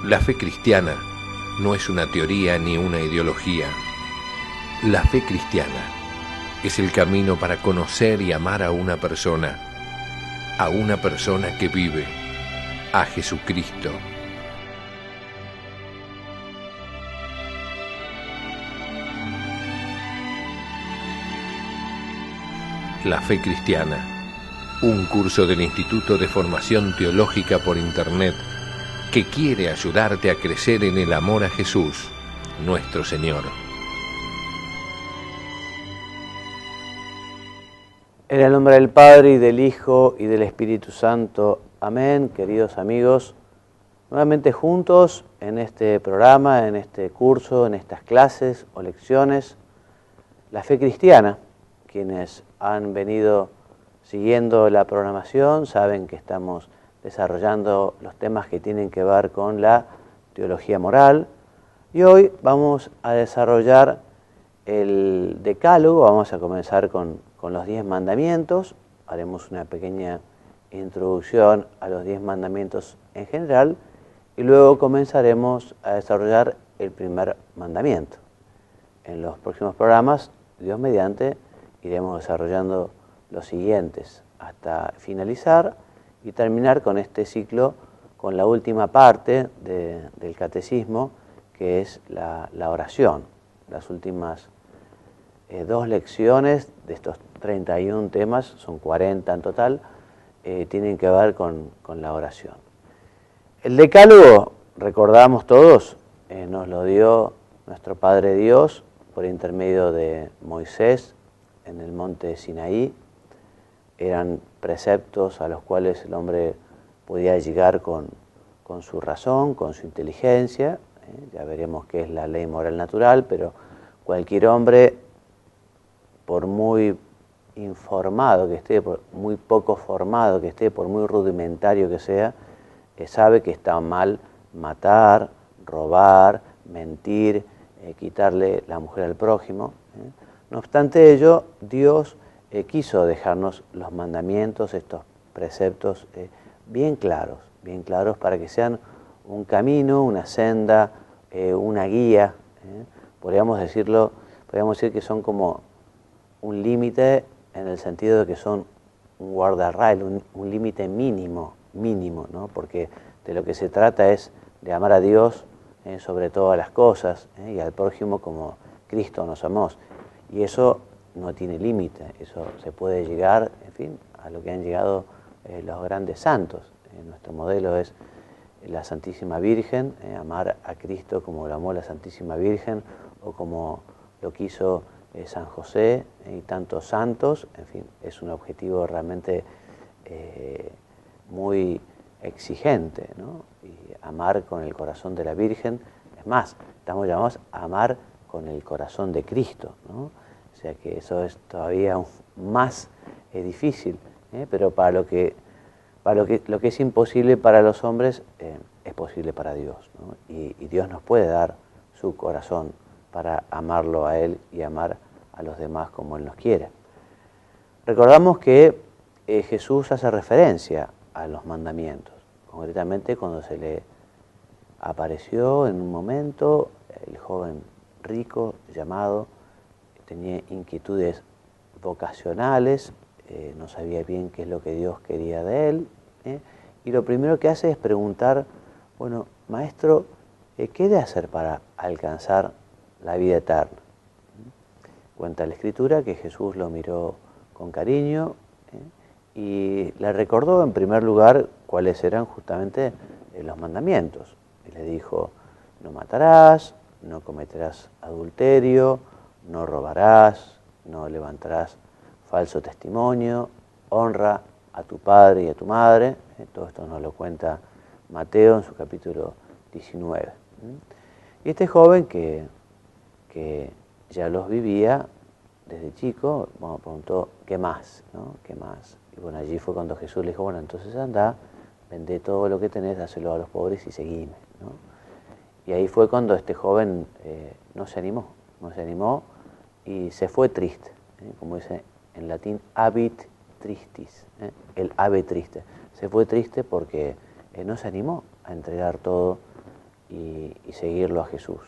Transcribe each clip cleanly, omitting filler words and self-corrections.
La fe cristiana no es una teoría ni una ideología. La fe cristiana es el camino para conocer y amar a una persona que vive, a Jesucristo. La fe cristiana, un curso del Instituto de Formación Teológica por Internet que quiere ayudarte a crecer en el amor a Jesús, nuestro Señor. En el nombre del Padre, y del Hijo, y del Espíritu Santo. Amén. Queridos amigos, nuevamente juntos en este programa, en este curso, en estas clases o lecciones, la fe cristiana. Quienes han venido siguiendo la programación saben que estamos desarrollando los temas que tienen que ver con la teología moral, y hoy vamos a desarrollar el decálogo. Vamos a comenzar con los 10 mandamientos. Haremos una pequeña introducción a los 10 mandamientos en general y luego comenzaremos a desarrollar el primer mandamiento. En los próximos programas, Dios mediante, iremos desarrollando los siguientes hasta finalizar y terminar con este ciclo con la última parte del catecismo, que es la oración. Las últimas 2 lecciones de estos 31 temas, son 40 en total, tienen que ver con la oración. El decálogo, recordamos todos, nos lo dio nuestro Padre Dios por intermedio de Moisés en el monte Sinaí. Eran preceptos a los cuales el hombre podía llegar con su razón, con su inteligencia. Ya veremos qué es la ley moral natural, pero cualquier hombre, por muy informado que esté, por muy poco formado que esté, por muy rudimentario que sea, sabe que está mal matar, robar, mentir, quitarle la mujer al prójimo. No obstante ello, Dios quiso dejarnos los mandamientos, estos preceptos bien claros para que sean un camino, una senda, una guía. Podríamos decir que son como un límite, en el sentido de que son un guardarrail, un límite mínimo, ¿no? Porque de lo que se trata es de amar a Dios sobre todas las cosas, y al prójimo como Cristo nos amó. Y eso no tiene límite, eso se puede llegar, en fin, a lo que han llegado los grandes santos. Nuestro modelo es la Santísima Virgen, amar a Cristo como lo amó la Santísima Virgen, o como lo quiso San José y tantos santos. En fin, es un objetivo realmente muy exigente, ¿no? Y amar con el corazón de la Virgen, es más, estamos llamados a amar con el corazón de Cristo, ¿no? O sea que eso es todavía más difícil, pero para lo que es imposible para los hombres es posible para Dios, ¿no? Y Dios nos puede dar su corazón para amarlo a Él y amar a los demás como Él nos quiere. Recordamos que Jesús hace referencia a los mandamientos, concretamente cuando se le apareció en un momento el joven rico llamado, tenía inquietudes vocacionales, no sabía bien qué es lo que Dios quería de él, y lo primero que hace es preguntar, bueno, maestro, ¿qué he de hacer para alcanzar la vida eterna? Cuenta la Escritura que Jesús lo miró con cariño y le recordó en primer lugar cuáles eran justamente los mandamientos. Y le dijo, no matarás, no cometerás adulterio, no robarás, no levantarás falso testimonio, honra a tu padre y a tu madre. Todo esto nos lo cuenta Mateo en su capítulo 19. Y este joven que ya los vivía desde chico, bueno, preguntó, ¿qué más? ¿No? ¿Qué más? Y bueno, allí fue cuando Jesús le dijo, bueno, entonces anda, vende todo lo que tenés, dáselo a los pobres y seguime, ¿no? Y ahí fue cuando este joven no se animó y se fue triste, como dice en latín, habit tristis, el ave triste. Se fue triste porque no se animó a entregar todo y seguirlo a Jesús.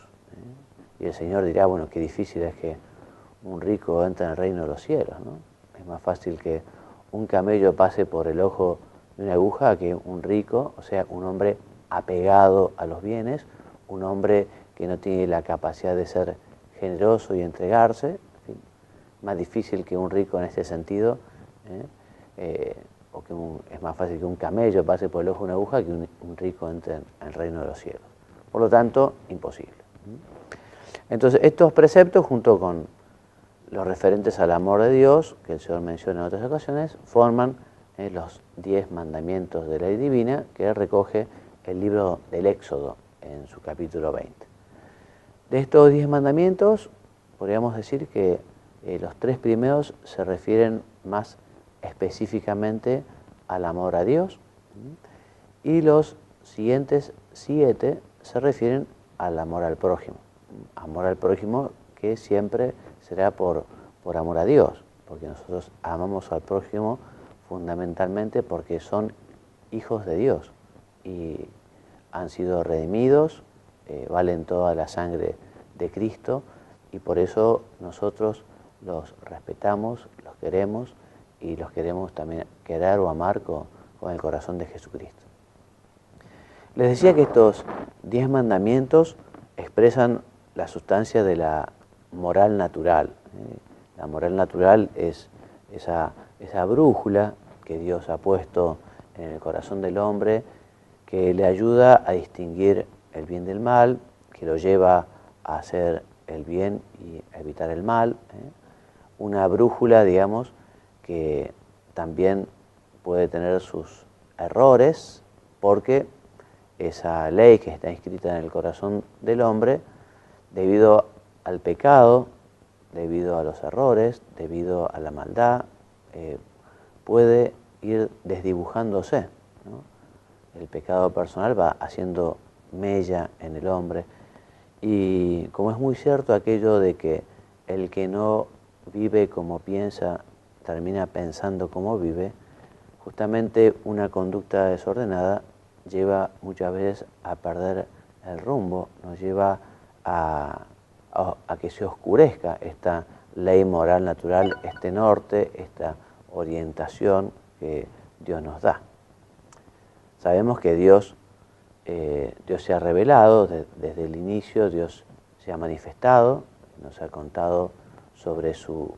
Y el Señor dirá, bueno, qué difícil es que un rico entre en el reino de los cielos, ¿no? Es más fácil que un camello pase por el ojo de una aguja que un rico, o sea, un hombre apegado a los bienes, un hombre que no tiene la capacidad de ser generoso y entregarse, en fin, más difícil que un rico en este sentido, es más fácil que un camello pase por el ojo de una aguja que un rico entre en el reino de los cielos. Por lo tanto, imposible. Entonces, estos preceptos, junto con los referentes al amor de Dios, que el Señor menciona en otras ocasiones, forman los 10 mandamientos de la ley divina que recoge el libro del Éxodo en su capítulo 20. De estos 10 mandamientos, podríamos decir que los 3 primeros se refieren más específicamente al amor a Dios, y los siguientes 7 se refieren al amor al prójimo. Amor al prójimo que siempre será por amor a Dios, porque nosotros amamos al prójimo fundamentalmente porque son hijos de Dios y han sido redimidos, valen toda la sangre de Cristo, y por eso nosotros los respetamos, los queremos y los queremos también querer o amar con el corazón de Jesucristo. Les decía que estos 10 mandamientos expresan la sustancia de la moral natural. La moral natural es esa brújula que Dios ha puesto en el corazón del hombre, que le ayuda a distinguir el bien del mal, que lo lleva a hacer el bien y a evitar el mal. Una brújula, digamos, que también puede tener sus errores, porque esa ley que está inscrita en el corazón del hombre, debido al pecado, debido a los errores, debido a la maldad, puede ir desdibujándose, ¿no? El pecado personal va haciendo mella en el hombre, y como es muy cierto aquello de que el que no vive como piensa, termina pensando como vive, justamente una conducta desordenada lleva muchas veces a perder el rumbo, nos lleva a que se oscurezca esta ley moral natural, este norte, esta orientación que Dios nos da. Sabemos que Dios se ha revelado desde el inicio, Dios se ha manifestado, nos ha contado sobre su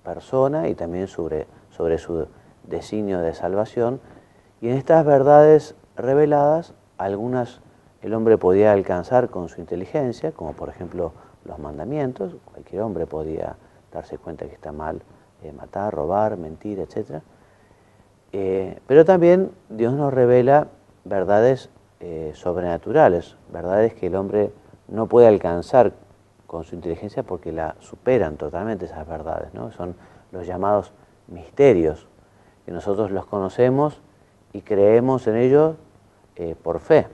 persona y también sobre su designio de salvación, y en estas verdades reveladas, algunas el hombre podía alcanzar con su inteligencia, como por ejemplo los mandamientos. Cualquier hombre podía darse cuenta que está mal matar, robar, mentir, etc. Pero también Dios nos revela verdades sobrenaturales, verdades que el hombre no puede alcanzar con su inteligencia porque la superan totalmente esas verdades, ¿no? Son los llamados misterios, que nosotros los conocemos y creemos en ellos por fe,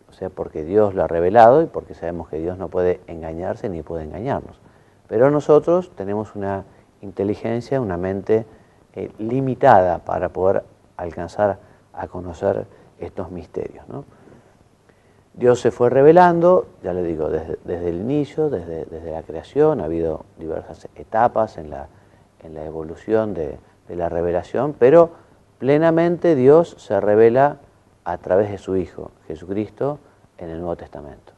o sea, porque Dios lo ha revelado y porque sabemos que Dios no puede engañarse ni puede engañarnos. Pero nosotros tenemos una inteligencia, una mente limitada para poder alcanzar a conocer estos misterios, ¿no? Dios se fue revelando, ya le digo, desde el inicio, desde la creación. Ha habido diversas etapas en la evolución de la revelación, pero plenamente Dios se revela a través de su Hijo, Jesucristo, en el Nuevo Testamento.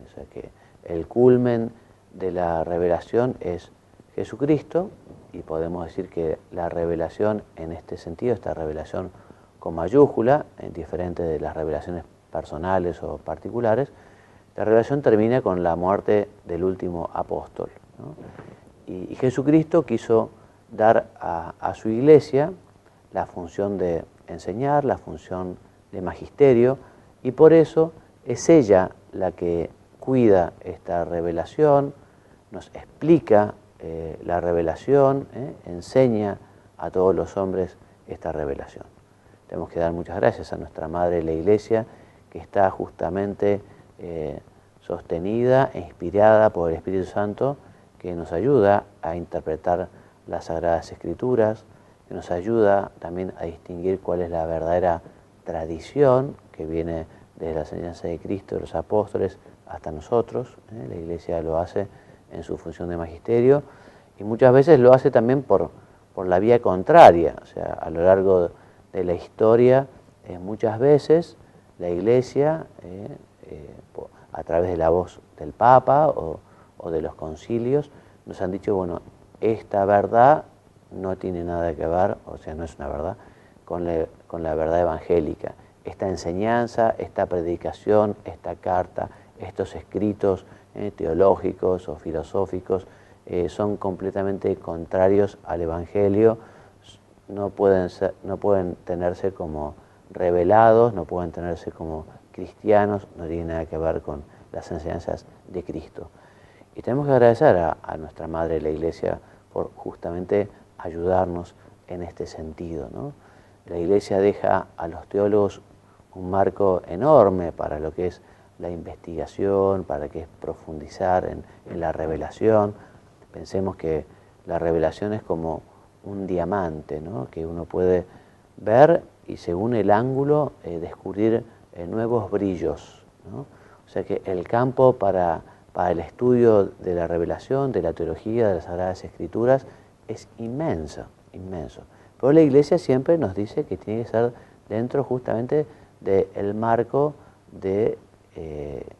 O sea que el culmen de la revelación es Jesucristo, y podemos decir que la revelación en este sentido, esta revelación con mayúscula, diferente de las revelaciones personales o particulares, la revelación termina con la muerte del último apóstol, ¿no? Y Jesucristo quiso dar a su iglesia la función de enseñar, la función de magisterio, y por eso es ella la que cuida esta revelación, nos explica la revelación, enseña a todos los hombres esta revelación. Tenemos que dar muchas gracias a nuestra Madre la Iglesia, que está justamente sostenida e inspirada por el Espíritu Santo, que nos ayuda a interpretar las Sagradas Escrituras, que nos ayuda también a distinguir cuál es la verdadera tradición que viene desde la enseñanza de Cristo, de los apóstoles, hasta nosotros. La Iglesia lo hace en su función de magisterio y muchas veces lo hace también por la vía contraria. O sea, a lo largo de la historia, muchas veces la Iglesia, a través de la voz del Papa o de los concilios, nos han dicho, bueno, esta verdad no tiene nada que ver, o sea, no es una verdad, con la verdad evangélica. Esta enseñanza, esta predicación, esta carta, estos escritos teológicos o filosóficos son completamente contrarios al Evangelio, no pueden tenerse como revelados, no pueden tenerse como cristianos, no tienen nada que ver con las enseñanzas de Cristo. Y tenemos que agradecer a nuestra Madre la Iglesia por justamente ayudarnos en este sentido, ¿no? La Iglesia deja a los teólogos un marco enorme para lo que es la investigación, para que es profundizar en la revelación. Pensemos que la revelación es como un diamante, ¿no? Que uno puede ver y según el ángulo descubrir nuevos brillos, ¿no? O sea que el campo para el estudio de la revelación, de la teología, de las Sagradas Escrituras, es inmenso, inmenso. Pero la Iglesia siempre nos dice que tiene que ser dentro justamente del marco de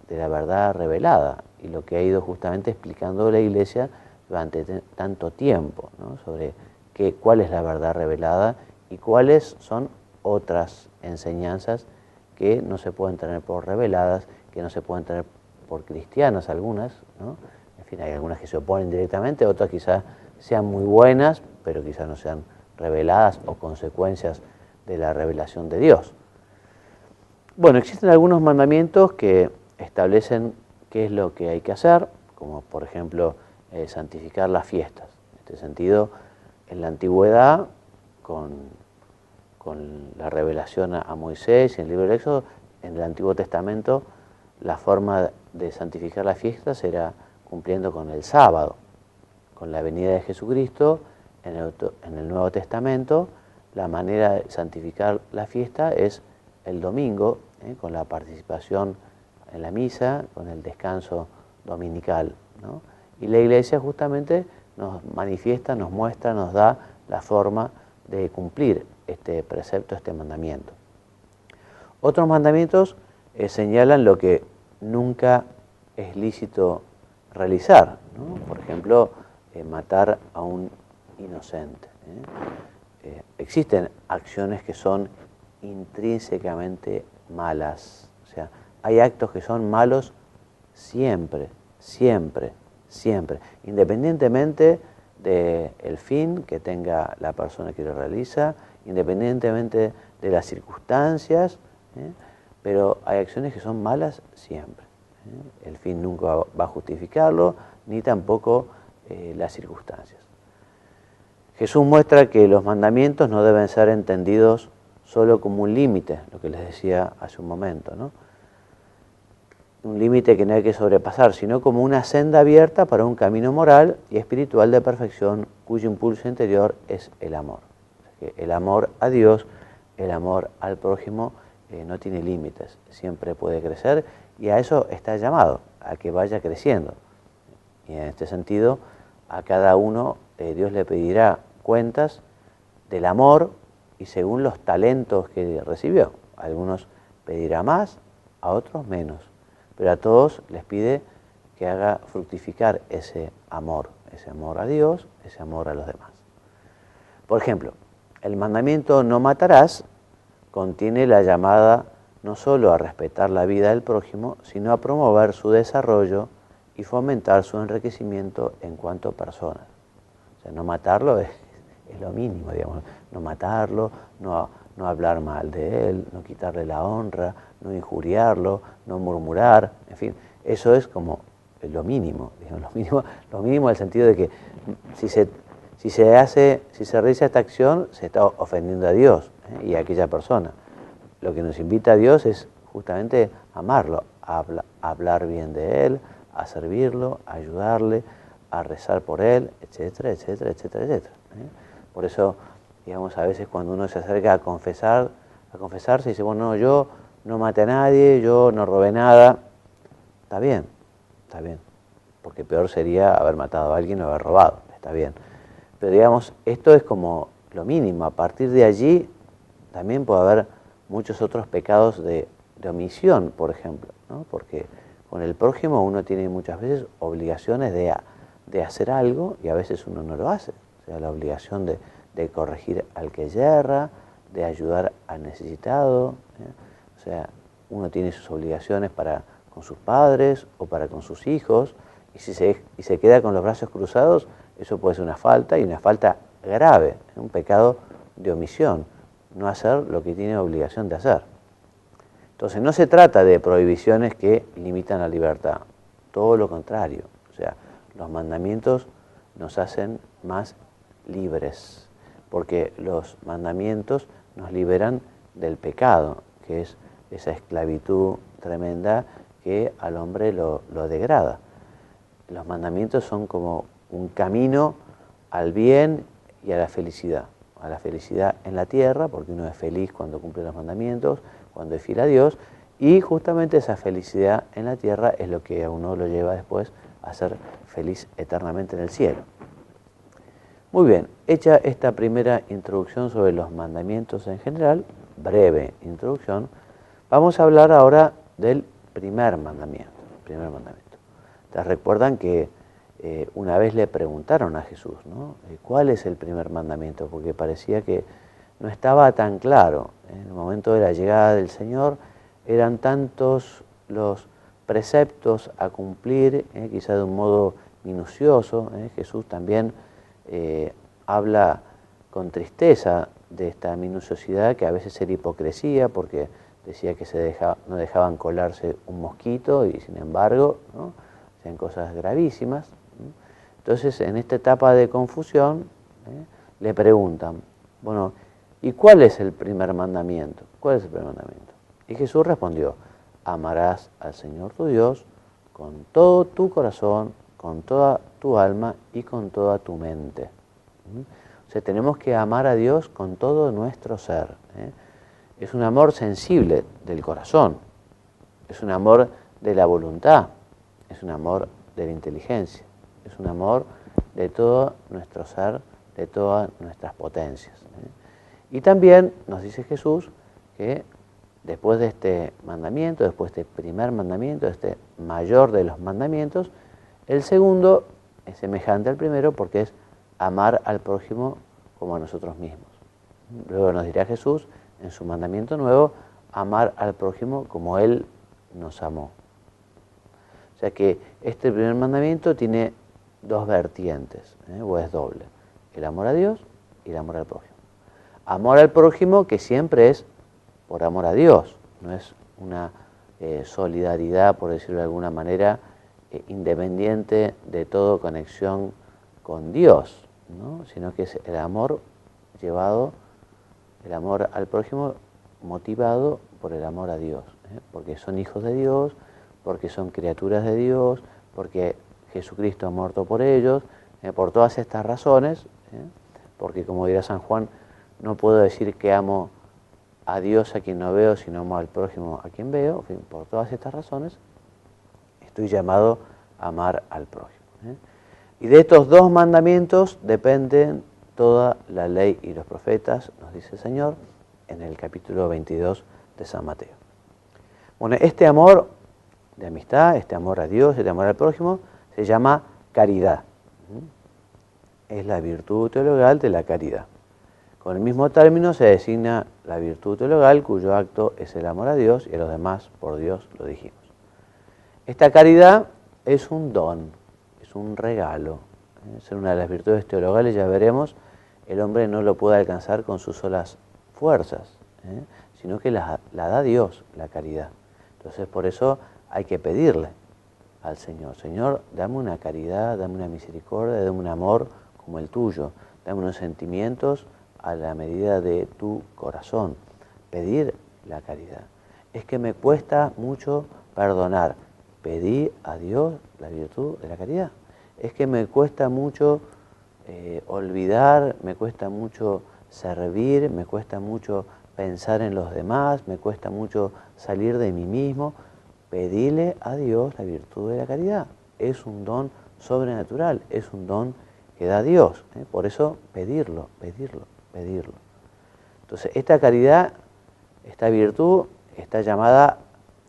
la verdad revelada y lo que ha ido justamente explicando la Iglesia durante tanto tiempo, ¿no? Sobre cuál es la verdad revelada y cuáles son otras enseñanzas que no se pueden tener por reveladas, que no se pueden tener por cristianas algunas, ¿no? En fin, hay algunas que se oponen directamente, otras quizás sean muy buenas, pero quizás no sean reveladas o consecuencias de la revelación de Dios. Bueno, existen algunos mandamientos que establecen qué es lo que hay que hacer, como por ejemplo santificar las fiestas. En este sentido, en la antigüedad, con la revelación a Moisés y en el libro del Éxodo, en el Antiguo Testamento, la forma de santificar las fiestas era cumpliendo con el sábado. Con la venida de Jesucristo, en el Nuevo Testamento, la manera de santificar la fiesta es el domingo, con la participación en la misa, con el descanso dominical, ¿no? Y la Iglesia justamente nos manifiesta, nos muestra, nos da la forma de cumplir este precepto, este mandamiento. Otros mandamientos señalan lo que nunca es lícito realizar, ¿no? Por ejemplo, matar a un inocente. Existen acciones que son intrínsecamente malas, o sea, hay actos que son malos siempre, siempre, siempre, independientemente del fin que tenga la persona que lo realiza, independientemente de las circunstancias, pero hay acciones que son malas siempre. El fin nunca va a justificarlo, ni tampoco las circunstancias. Jesús muestra que los mandamientos no deben ser entendidos solo como un límite, lo que les decía hace un momento, ¿no? Un límite que no hay que sobrepasar, sino como una senda abierta para un camino moral y espiritual de perfección cuyo impulso interior es el amor. O sea que el amor a Dios, el amor al prójimo no tiene límites, siempre puede crecer y a eso está llamado, a que vaya creciendo. Y en este sentido, a cada uno Dios le pedirá cuentas del amor y según los talentos que recibió. A algunos pedirá más, a otros menos, pero a todos les pide que haga fructificar ese amor a Dios, ese amor a los demás. Por ejemplo, el mandamiento no matarás contiene la llamada no solo a respetar la vida del prójimo, sino a promover su desarrollo y fomentar su enriquecimiento en cuanto a personas. O sea, no matarlo es lo mínimo, digamos, no matarlo, no hablar mal de él, no quitarle la honra, no injuriarlo, no murmurar, en fin, eso es como lo mínimo, digamos, lo mínimo en el sentido de que si se realiza esta acción, se está ofendiendo a Dios y a aquella persona. Lo que nos invita a Dios es justamente amarlo, a hablar bien de Él, a servirlo, a ayudarle, a rezar por Él, etcétera, etcétera, etcétera, etcétera. Por eso, digamos, a veces cuando uno se acerca a confesarse, dice, bueno, no, yo no maté a nadie, yo no robé nada. Está bien, porque peor sería haber matado a alguien o haber robado, está bien. Pero digamos, esto es como lo mínimo. A partir de allí también puede haber muchos otros pecados de omisión, por ejemplo, ¿no? Porque con el prójimo uno tiene muchas veces obligaciones de hacer algo y a veces uno no lo hace. O sea, la obligación de corregir al que yerra, de ayudar al necesitado. O sea, uno tiene sus obligaciones para con sus padres o para con sus hijos, y si se queda con los brazos cruzados, eso puede ser una falta, y una falta grave, un pecado de omisión, no hacer lo que tiene obligación de hacer. Entonces no se trata de prohibiciones que limitan la libertad, todo lo contrario. O sea, los mandamientos nos hacen más libres, porque los mandamientos nos liberan del pecado, que es esa esclavitud tremenda que al hombre lo degrada. Los mandamientos son como un camino al bien y a la felicidad en la tierra, porque uno es feliz cuando cumple los mandamientos, cuando es fiel a Dios, y justamente esa felicidad en la tierra es lo que a uno lo lleva después a ser feliz eternamente en el cielo. Muy bien, hecha esta primera introducción sobre los mandamientos en general, breve introducción, vamos a hablar ahora del primer mandamiento. Ustedes recuerdan que una vez le preguntaron a Jesús, ¿no? ¿Cuál es el primer mandamiento? Porque parecía que no estaba tan claro. En el momento de la llegada del Señor eran tantos los preceptos a cumplir, quizá de un modo minucioso. Jesús también habla con tristeza de esta minuciosidad, que a veces era hipocresía, porque decía que no dejaban colarse un mosquito y sin embargo, ¿no?, hacían cosas gravísimas. Entonces, en esta etapa de confusión, le preguntan, bueno, ¿y cuál es el primer mandamiento? ¿Cuál es el primer mandamiento? Y Jesús respondió, amarás al Señor tu Dios con todo tu corazón, con toda tu alma y con toda tu mente. O sea, tenemos que amar a Dios con todo nuestro ser. Es un amor sensible del corazón, es un amor de la voluntad, es un amor de la inteligencia, es un amor de todo nuestro ser, de todas nuestras potencias. Y también nos dice Jesús que después de este mandamiento, después de este primer mandamiento, este mayor de los mandamientos, el segundo es semejante al primero porque es amar al prójimo como a nosotros mismos. Luego nos dirá Jesús, en su mandamiento nuevo, amar al prójimo como Él nos amó. O sea que este primer mandamiento tiene dos vertientes, o es doble, el amor a Dios y el amor al prójimo. Amor al prójimo que siempre es por amor a Dios, no es una solidaridad, por decirlo de alguna manera, independiente de toda conexión con Dios, ¿no?, sino que es el amor al prójimo motivado por el amor a Dios, porque son hijos de Dios, porque son criaturas de Dios, porque Jesucristo ha muerto por ellos, por todas estas razones, porque como dirá San Juan, no puedo decir que amo a Dios a quien no veo, sino amo al prójimo a quien veo. En fin, por todas estas razones estoy llamado a amar al prójimo. Y de estos dos mandamientos dependen toda la ley y los profetas, nos dice el Señor en el capítulo 22 de San Mateo. Bueno, este amor de amistad, este amor a Dios, este amor al prójimo, se llama caridad. Es la virtud teologal de la caridad. Con el mismo término se designa la virtud teologal cuyo acto es el amor a Dios y a los demás por Dios, lo dijimos. Esta caridad es un don, es un regalo. Es una de las virtudes teologales, ya veremos, el hombre no lo puede alcanzar con sus solas fuerzas, sino que la da Dios, la caridad. Entonces por eso hay que pedirle al Señor, Señor, dame una caridad, dame una misericordia, dame un amor como el tuyo, dame unos sentimientos a la medida de tu corazón. Pedir la caridad. Es que me cuesta mucho perdonar. Pedí a Dios la virtud de la caridad. Es que me cuesta mucho olvidar, me cuesta mucho servir, me cuesta mucho pensar en los demás, me cuesta mucho salir de mí mismo. Pedile a Dios la virtud de la caridad. Es un don sobrenatural, es un don que da Dios. Por eso pedirlo. Entonces, esta caridad, esta virtud, está llamada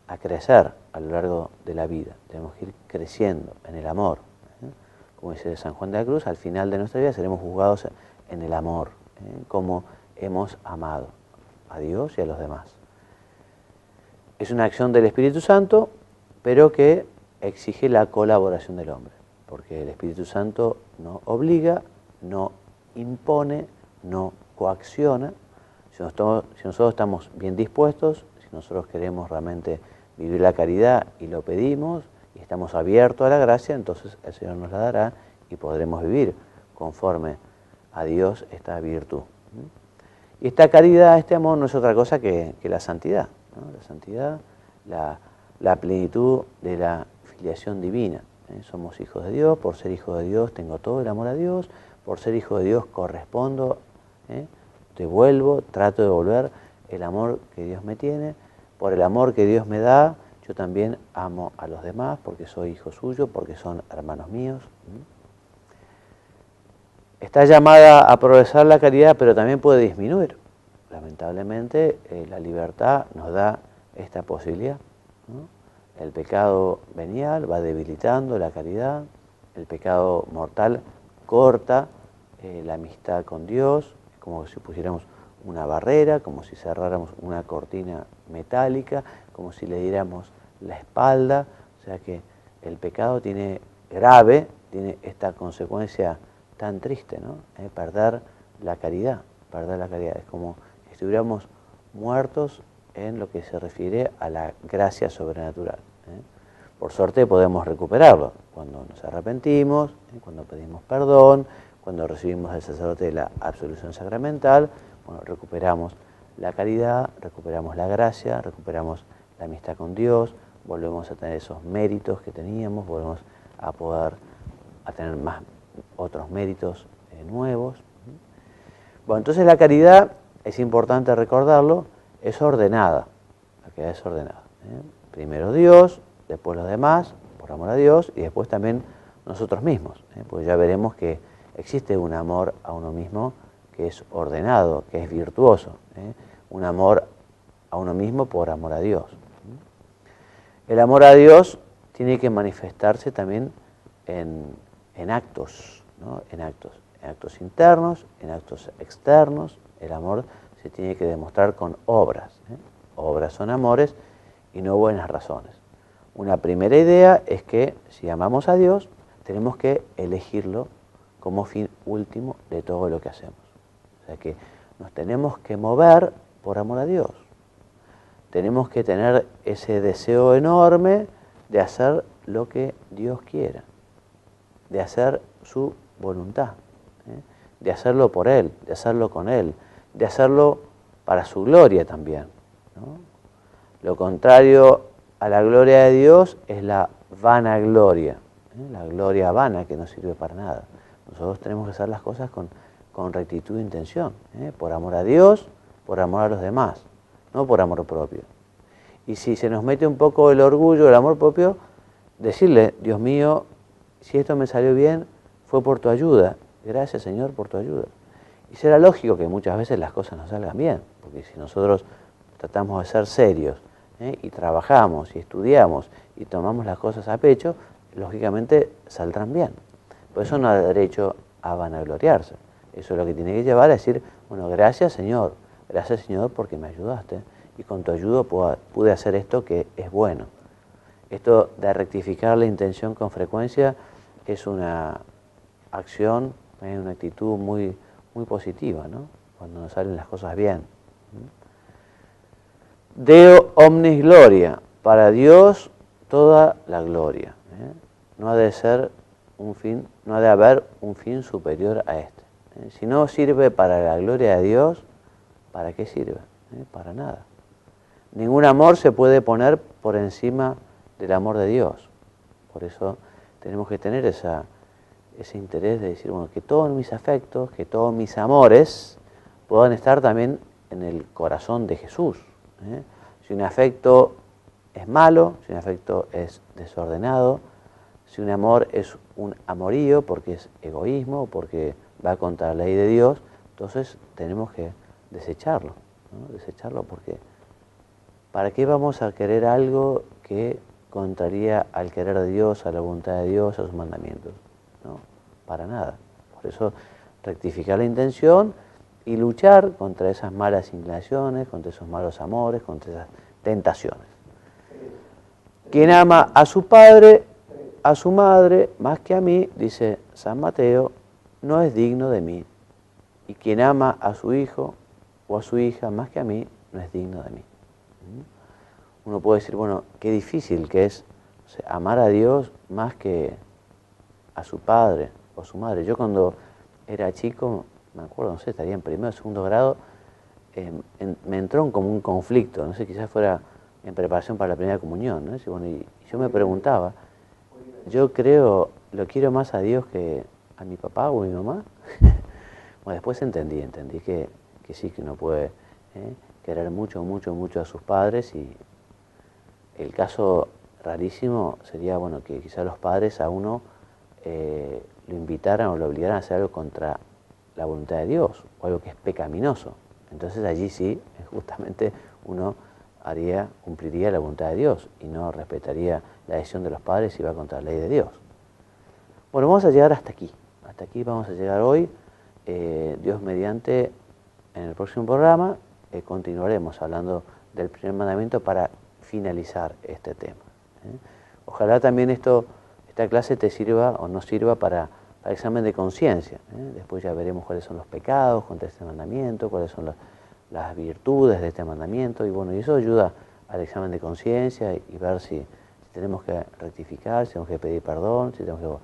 a crecer a lo largo de la vida. Tenemos que ir creciendo en el amor. Como dice San Juan de la Cruz, al final de nuestra vida seremos juzgados en el amor, como hemos amado a Dios y a los demás. Es una acción del Espíritu Santo, pero que exige la colaboración del hombre, porque el Espíritu Santo no obliga, no impone, no coacciona. Si nosotros estamos bien dispuestos, si nosotros queremos realmente vivir la caridad y lo pedimos, y estamos abiertos a la gracia, entonces el Señor nos la dará y podremos vivir conforme a Dios esta virtud. Y esta caridad, este amor, no es otra cosa que la santidad, ¿no? La santidad, la plenitud de la filiación divina. Somos hijos de Dios, por ser hijo de Dios tengo todo el amor a Dios, por ser hijo de Dios correspondo, devuelvo, trato de devolver el amor que Dios me tiene, por el amor que Dios me da, yo también amo a los demás porque soy hijo suyo, porque son hermanos míos. Está llamada a progresar la caridad, pero también puede disminuir. Lamentablemente, la libertad nos da esta posibilidad, ¿no? El pecado venial va debilitando la caridad, el pecado mortal corta la amistad con Dios, como si pusiéramos una barrera, como si cerráramos una cortina metálica, como si le diéramos la espalda. O sea que el pecado tiene esta consecuencia tan triste, ¿no? Perder la caridad. Es como si estuviéramos muertos en lo que se refiere a la gracia sobrenatural. Por suerte podemos recuperarlo cuando nos arrepentimos, cuando pedimos perdón, cuando recibimos del sacerdote la absolución sacramental. Bueno, recuperamos la caridad, recuperamos la gracia, recuperamos la amistad con Dios, volvemos a tener esos méritos que teníamos, volvemos a tener más otros méritos nuevos. Bueno, entonces la caridad, es importante recordarlo, es ordenada. La caridad es ordenada. Primero Dios, después los demás, por amor a Dios, y después también nosotros mismos. Pues ya veremos que existe un amor a uno mismo que es ordenado, que es virtuoso. Un amor a uno mismo por amor a Dios. El amor a Dios tiene que manifestarse también en actos, ¿no? En actos internos, en actos externos. El amor se tiene que demostrar con obras. Obras son amores y no buenas razones. Una primera idea es que si amamos a Dios, tenemos que elegirlo como fin último de todo lo que hacemos. O sea que nos tenemos que mover por amor a Dios. Tenemos que tener ese deseo enorme de hacer lo que Dios quiera, de hacer su voluntad, de hacerlo por Él, de hacerlo con Él, de hacerlo para su gloria también, ¿no? Lo contrario a la gloria de Dios es la vanagloria, la gloria vana que no sirve para nada. Nosotros tenemos que hacer las cosas con rectitud de intención, por amor a Dios, por amor a los demás, no por amor propio. Y si se nos mete un poco el orgullo, el amor propio, decirle, Dios mío, si esto me salió bien, fue por tu ayuda. Gracias, Señor, por tu ayuda. Y será lógico que muchas veces las cosas no salgan bien, porque si nosotros tratamos de ser serios, y trabajamos y estudiamos y tomamos las cosas a pecho, lógicamente saldrán bien. Por eso no da derecho a vanagloriarse. Eso es lo que tiene que llevar a decir, bueno, gracias Señor porque me ayudaste y con tu ayuda pude hacer esto que es bueno. Esto de rectificar la intención con frecuencia es una acción, una actitud muy, muy positiva, ¿no? Cuando nos salen las cosas bien. Deo omnis gloria, para Dios toda la gloria. No ha de ser un fin, no ha de haber un fin superior a este. Si no sirve para la gloria de Dios, ¿para qué sirve? Para nada. Ningún amor se puede poner por encima del amor de Dios. Por eso tenemos que tener ese interés de decir, bueno, que todos mis afectos, que todos mis amores puedan estar también en el corazón de Jesús. Si un afecto es malo, si un afecto es desordenado, si un amor es un amorío porque es egoísmo, porque va contra la ley de Dios, entonces tenemos que desecharlo, ¿no? Desecharlo porque ¿para qué vamos a querer algo que contraría al querer de Dios, a la voluntad de Dios, a sus mandamientos? No, para nada. Por eso rectificar la intención y luchar contra esas malas inclinaciones, contra esos malos amores, contra esas tentaciones. Quien ama a su padre, a su madre, más que a mí, dice San Mateo, no es digno de mí. Y quien ama a su hijo o a su hija más que a mí, no es digno de mí. Uno puede decir, bueno, qué difícil que es, o sea, amar a Dios más que a su padre o a su madre. Yo cuando era chico, me acuerdo, no sé, estaría en primero o segundo grado, me entró como un conflicto, no sé, quizás fuera en preparación para la primera comunión, ¿no? Y, bueno, y yo me preguntaba, yo creo, ¿lo quiero más a Dios que a mi papá o a mi mamá? Bueno, después entendí que sí, que uno puede querer mucho, mucho, mucho a sus padres, y el caso rarísimo sería, bueno, que quizás los padres a uno lo invitaran o lo obligaran a hacer algo contra la voluntad de Dios, o algo que es pecaminoso. Entonces allí sí, justamente uno cumpliría la voluntad de Dios y no respetaría la decisión de los padres si va contra la ley de Dios. Bueno, vamos a llegar hasta aquí vamos a llegar hoy. Dios mediante, en el próximo programa continuaremos hablando del primer mandamiento para finalizar este tema. Ojalá también esta clase te sirva o nos sirva para el examen de conciencia. Después ya veremos cuáles son los pecados contra este mandamiento, cuáles son las virtudes de este mandamiento, y bueno, y eso ayuda al examen de conciencia y ver si tenemos que rectificar, si tenemos que pedir perdón, si tenemos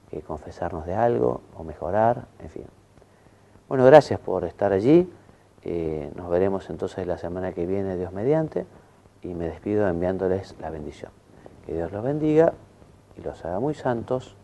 que confesarnos de algo o mejorar, en fin. Bueno, gracias por estar allí. Nos veremos entonces la semana que viene, Dios mediante, y me despido enviándoles la bendición. Que Dios los bendiga y los haga muy santos.